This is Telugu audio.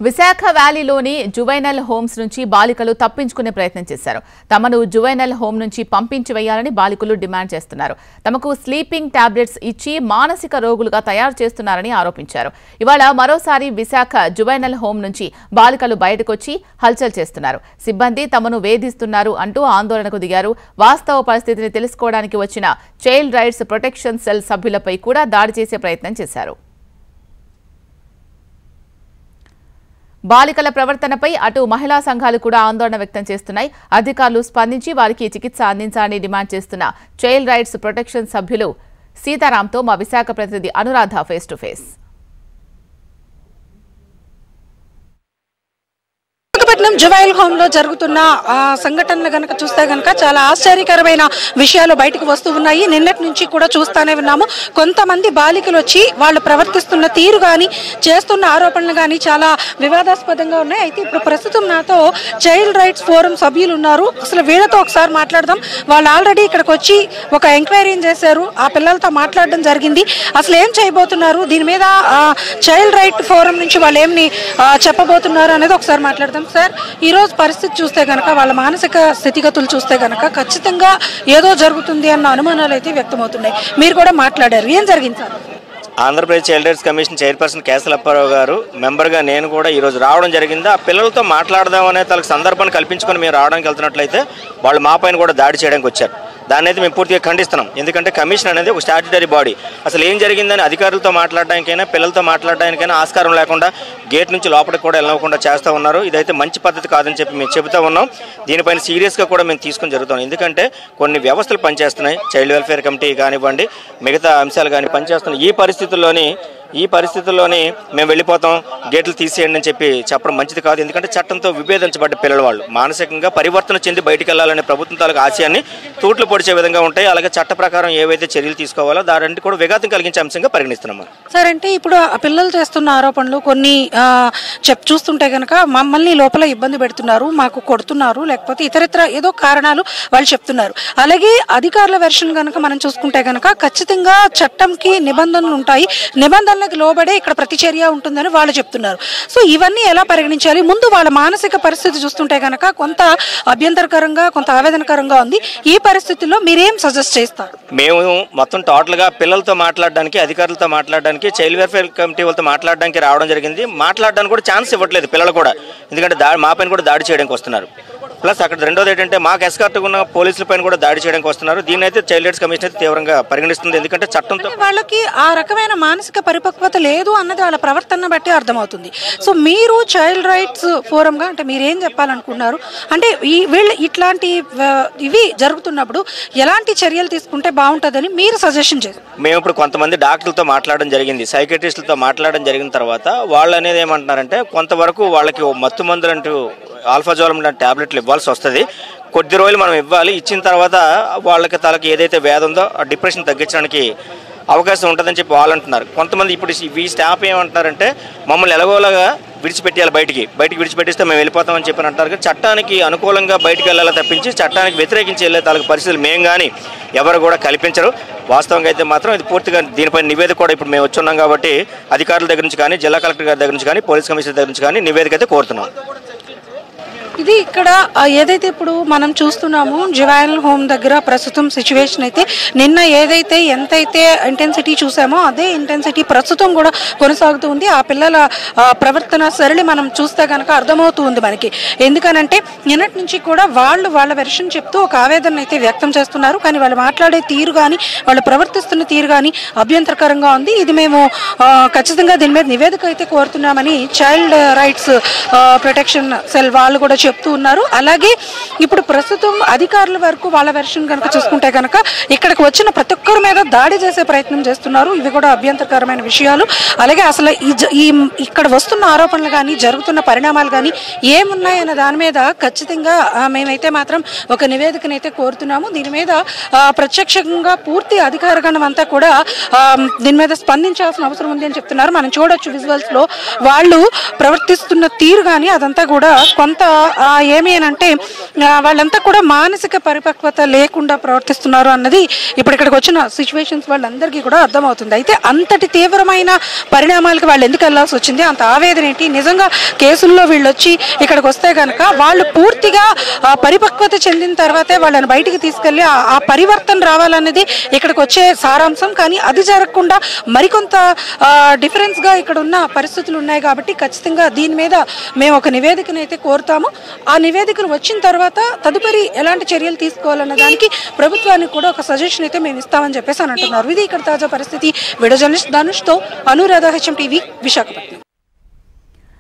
విశాఖ వ్యాలీలోని జువైనల్ హోమ్స్ నుంచి బాలికలు తప్పించుకునే ప్రయత్నం చేశారు. తమను జువైనల్ హోమ్ నుంచి పంపించి వేయాలని బాలికలు డిమాండ్ చేస్తున్నారు. తమకు స్లీపింగ్ టాబ్లెట్స్ ఇచ్చి మానసిక రోగులుగా తయారు చేస్తున్నారని ఆరోపించారు. ఇవాళ మరోసారి విశాఖ జువైనల్ హోమ్ నుంచి బాలికలు బయటకొచ్చి హల్చల్ చేస్తున్నారు. సిబ్బంది తమను వేధిస్తున్నారు అంటూ ఆందోళనకు దిగారు. వాస్తవ పరిస్థితిని తెలుసుకోవడానికి వచ్చిన చైల్డ్ రైట్స్ ప్రొటెక్షన్ సెల్ సభ్యులపై కూడా దాడి చేసే ప్రయత్నం చేశారు. బాలికల ప్రవర్తనపై అటు మహిళా సంఘాలు కూడా ఆందోళన వ్యక్తం చేస్తున్నాయి. అధికారులు స్పందించి వారికి చికిత్స అందించాలని డిమాండ్ చేస్తున్న చైల్డ్ రైట్స్ ప్రొటెక్షన్ సభ్యులు సీతారాంతో మా విశాఖ ప్రతినిధి Anuradha face to face. Juvenile home లో జరుగుతున్న సంఘటనలు గనక చూస్తే గనక చాలా ఆశ్చర్యకరమైన విషయాలు బయటకు వస్తూ ఉన్నాయి. నిన్నటి నుంచి కూడా చూస్తానే ఉన్నాము. కొంతమంది బాలికలు వచ్చి వాళ్ళు ప్రవర్తిస్తున్న తీరు కానీ చేస్తున్న ఆరోపణలు కానీ చాలా వివాదాస్పదంగా ఉన్నాయి. అయితే ఇప్పుడు ప్రస్తుతం నాతో చైల్డ్ రైట్స్ ఫోరం సభ్యులు ఉన్నారు. అసలు వీళ్ళతో ఒకసారి మాట్లాడదాం. వాళ్ళు ఆల్రెడీ ఇక్కడికి వచ్చి ఒక ఎంక్వైరీని చేశారు. ఆ పిల్లలతో మాట్లాడడం జరిగింది. అసలు ఏం చేయబోతున్నారు, దీని మీద చైల్డ్ రైట్ ఫోరం నుంచి వాళ్ళు ఏమి చెప్పబోతున్నారు అనేది ఒకసారి మాట్లాడదాం. సార్, ఈ రోజు పరిస్థితి చూస్తే గనక వాళ్ళ మానసిక స్థితిగతులు చూస్తే గనక ఖచ్చితంగా ఏదో జరుగుతుంది అన్న అనుమానాలు అయితే వ్యక్తమవుతున్నాయి. మీరు కూడా మాట్లాడారు, ఏం జరిగింది sir? Andhra Pradesh child rights commission chairperson Kesala Apparao garu మెంబర్గా నేను కూడా ఈరోజు రావడం జరిగింది. ఆ పిల్లలతో మాట్లాడదామనే తనకు సందర్భాన్ని కల్పించుకొని మేము రావడానికి వెళ్తున్నట్లయితే వాళ్ళు మా పైన కూడా దాడి చేయడానికి వచ్చారు. దాన్ని అయితే మేము పూర్తిగా ఖండిస్తున్నాం. ఎందుకంటే కమిషన్ అనేది ఒక స్టాట్యుటరీ బాడీ. అసలు ఏం జరిగిందని అధికారులతో మాట్లాడడానికైనా పిల్లలతో మాట్లాడడానికైనా ఆస్కారం లేకుండా గేట్ నుంచి లోపలికి కూడా వెళ్ళకుండా చేస్తూ ఉన్నారు. ఇదైతే మంచి పద్ధతి కాదని చెప్పి మేము చెబుతూ ఉన్నాం. దీనిపైన సీరియస్గా కూడా మేము తీసుకొని జరుగుతాం. ఎందుకంటే కొన్ని వ్యవస్థలు పనిచేస్తున్నాయి. చైల్డ్ వెల్ఫేర్ కమిటీ కానివ్వండి, మిగతా అంశాలు కానీ పనిచేస్తున్నాయి. ఈ పరిస్థితుల్లోని మేము వెళ్ళిపోతాం, గేట్లు తీసేయండి అని చెప్పి చెప్పడం మంచిది కాదు. ఎందుకంటే చట్టంతో విభేదించబడ్డ పిల్లలు వాళ్ళు మానసికంగా పరివర్తన చెంది బయటికి వెళ్ళాలనే ప్రభుత్వం తాలూకు ఆశయాన్ని తూట్లు పొడిచే విధంగా ఉంటాయి. అలాగే చట్ట ప్రకారం ఏవైతే చర్యలు తీసుకోవాలో దాని కూడా విఘాతం కలిగించే అంశంగా పరిగణిస్తున్నాం. సార్, అంటే ఇప్పుడు ఆ పిల్లలు చేస్తున్న ఆరోపణలు కొన్ని చూస్తుంటే కనుక మమ్మల్ని లోపల ఇబ్బంది పెడుతున్నారు, మాకు కొడుతున్నారు, లేకపోతే ఇతరత్ర ఏదో కారణాలు వాళ్ళు చెప్తున్నారు. అలాగే అధికారుల వెర్షన్ కనుక మనం చూసుకుంటే కనుక ఖచ్చితంగా చట్టంకి నిబంధనలు ఉంటాయి, నిబంధనలకు లోబడే ఇక్కడ ప్రతిచర్య ఉంటుందని వాళ్ళు చెప్తున్నారు. సో ఇవన్నీ ఎలా పరిగణించాలి? ముందు వాళ్ళ మానసిక పరిస్థితి చూస్తుంటే కనుక కొంత అభ్యంతరకరంగా, కొంత ఆవేదనకరంగా ఉంది. ఈ పరిస్థితుల్లో మీరేం సజెస్ట్ చేస్తారు? మేము మొత్తం టోటల్గా పిల్లలతో మాట్లాడడానికి, అధికారులతో మాట్లాడడానికి, చైల్డ్ వెల్ఫేర్ కమిటీ వాళ్ళతో మాట్లాడడానికి రావడం జరిగింది. మాట్లాడడానికి కూడా ఛాన్స్ ఇవ్వట్లేదు పిల్లలు కూడా. ఎందుకంటే మా పైన కూడా దాడి చేయడానికి వస్తున్నారు. ప్లస్ అక్కడ రెండోది ఏంటంటే మాకు ఎస్కార్ట్ ఉన్న పోలీసుల పైన కూడా దాడి చేయడానికి వస్తున్నారు. దీన్ని అయితే చైల్డ్ రైట్స్ కమిషన్ అయితే తీవ్రంగా పరిగణిస్తుంది. ఎందుకంటే చట్టంతో వాళ్ళకి ఆ రకమైన మానసిక పరిపక్వత లేదు అన్నది వాళ్ళ ప్రవర్తన బట్టి అర్థమవుతుంది. సో మీరు చైల్డ్ రైట్స్ ఫోరంగా అంటే మీరేం చెప్పాలనుకున్నారు? అంటే వీళ్ళు ఇట్లాంటి ఇవి జరుగుతున్నప్పుడు ఎలాంటి చర్యలు తీసుకుంటే బాగుంటుందని మీరు సజెషన్ చేస్తారు? మేము ఇప్పుడు కొంతమంది డాక్టర్లతో మాట్లాడడం జరిగింది, సైకియాట్రిస్టులతో మాట్లాడడం జరిగిన తర్వాత వాళ్ళు అనేది ఏమంటున్నారంటే కొంతవరకు వాళ్ళకి మత్తు మందులు అంటూ ఆల్ఫాజోలం లాంటి టాబ్లెట్లు ఇవ్వాల్సి వస్తుంది. కొద్ది రోజులు మనం ఇవ్వాలి. ఇచ్చిన తర్వాత వాళ్ళకి తలకి ఏదైతే వ్యాధి ఉందో ఆ డిప్రెషన్ తగ్గించడానికి అవకాశం ఉంటుందని చెప్పి వాళ్ళు అంటున్నారు. కొంతమంది ఇప్పుడు ఈ స్టాఫ్ ఏమంటున్నారంటే మమ్మల్ని ఎలాగోలాగా విడిచిపెట్టాలి, బయటికి విడిచిపెట్టిస్తే మేము వెళ్ళిపోతామని చెప్పి అంటారు. చట్టానికి అనుకూలంగా బయటికి వెళ్ళాలా తప్పించి చట్టానికి వ్యతిరేకించి వెళ్ళే తాలూకు పరిస్థితులు మేము కానీ ఎవరు కూడా కల్పించరు. వాస్తవంగా అయితే మాత్రం ఇది పూర్తిగా దీనిపై నివేదిక కూడా ఇప్పుడు మేము వచ్చున్నాం కాబట్టి అధికారుల దగ్గర నుంచి కానీ, జిల్లా కలెక్టర్ గారి దగ్గర నుంచి కానీ, పోలీస్ కమిషనర్ దగ్గర నుంచి కానీ నివేదిక అయితే కోరుతున్నాం. ఇది ఇక్కడ ఏదైతే ఇప్పుడు మనం చూస్తున్నాము జువైనల్ హోమ్ దగ్గర ప్రస్తుతం సిచ్యువేషన్ అయితే నిన్న ఏదైతే ఎంతైతే ఇంటెన్సిటీ చూసామో అదే ఇంటెన్సిటీ ప్రస్తుతం కూడా కొనసాగుతూ ఉంది. ఆ పిల్లల ప్రవర్తన సరళి మనం చూస్తే కనుక అర్థమవుతూ ఉంది మనకి. ఎందుకనంటే నిన్నటి నుంచి కూడా వాళ్ళ వెర్షన్ చెప్తూ ఒక ఆవేదన అయితే వ్యక్తం చేస్తున్నారు. కానీ వాళ్ళు మాట్లాడే తీరు కానీ, వాళ్ళు ప్రవర్తిస్తున్న తీరు కానీ అభ్యంతరకరంగా ఉంది. ఇది మేము ఖచ్చితంగా దీని మీద నివేదిక అయితే కోరుతున్నామని చైల్డ్ రైట్స్ ప్రొటెక్షన్ సెల్ వాళ్ళు కూడా చెప్తూ ఉన్నారు. అలాగే ఇప్పుడు ప్రస్తుతం అధికారుల వరకు వాళ్ళ వెర్షన్ కనుక చూసుకుంటే కనుక ఇక్కడికి వచ్చిన ప్రతి ఒక్కరి మీద దాడి చేసే ప్రయత్నం చేస్తున్నారు. ఇవి కూడా అభ్యంతరకరమైన విషయాలు. అలాగే అసలు ఇక్కడ వస్తున్న ఆరోపణలు కానీ, జరుగుతున్న పరిణామాలు కానీ ఏమున్నాయన్న దాని మీద ఖచ్చితంగా మేమైతే మాత్రం ఒక నివేదికనైతే కోరుతున్నాము. దీని మీద ప్రత్యక్షంగా పూర్తి అధికారగణం అంతా కూడా దీని మీద స్పందించాల్సిన అవసరం ఉంది అని చెప్తున్నారు. మనం చూడొచ్చు విజువల్స్ లో వాళ్ళు ప్రవర్తిస్తున్న తీరు కానీ అదంతా కూడా కొంత ఏమి అని అంటే వాళ్ళంతా కూడా మానసిక పరిపక్వత లేకుండా ప్రవర్తిస్తున్నారు అన్నది ఇప్పుడు ఇక్కడికి వచ్చిన సిచ్యువేషన్స్ వాళ్ళందరికీ కూడా అర్థమవుతుంది. అయితే అంతటి తీవ్రమైన పరిణామాలకు వాళ్ళు ఎందుకు వెళ్లాల్సి వచ్చింది, అంత ఆవేదన ఏంటి, నిజంగా కేసుల్లో వీళ్ళు వచ్చి ఇక్కడికి వస్తే కనుక వాళ్ళు పూర్తిగా పరిపక్వత చెందిన తర్వాతే వాళ్ళని బయటికి తీసుకెళ్లి ఆ పరివర్తన రావాలన్నది ఇక్కడికి వచ్చే సారాంశం. కానీ అది జరగకుండా మరికొంత డిఫరెన్స్గా ఇక్కడ ఉన్న పరిస్థితులు ఉన్నాయి కాబట్టి ఖచ్చితంగా దీని మీద మేము ఒక నివేదికను అయితే కోరుతాము. ఆ నివేదికలు వచ్చిన తర్వాత తదుపరి ఎలాంటి చర్యలు తీసుకోవాలన్న దానికి ప్రభుత్వానికి కూడా ఒక సజెషన్ అయితే మేము ఇస్తామని చెప్పేసి అని అంటున్నారు. ఇది ఇక్కడ తాజా పరిస్థితి. వీడియో జర్నలిస్ట్ ధనుష్తో అనురాధ, HM TV, విశాఖపట్నం.